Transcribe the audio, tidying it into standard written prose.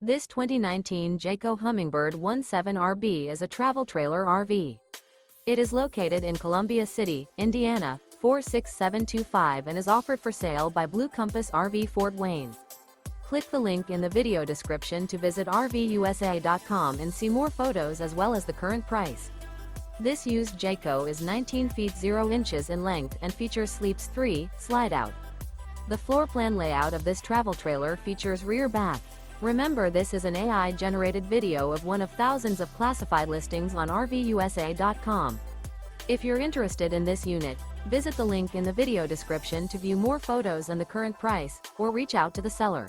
This 2019 Jayco Hummingbird 17RB is a travel trailer RV. It is located in Columbia City, Indiana, 46725 and is offered for sale by Blue Compass RV Fort Wayne. Click the link in the video description to visit RVUSA.com and see more photos as well as the current price. This used Jayco is 19 feet 0 inches in length and features Sleeps 3, Slideout. The floor plan layout of this travel trailer features rear bath. Remember, this is an AI-generated video of one of thousands of classified listings on RVUSA.com. If you're interested in this unit, visit the link in the video description to view more photos and the current price, or reach out to the seller.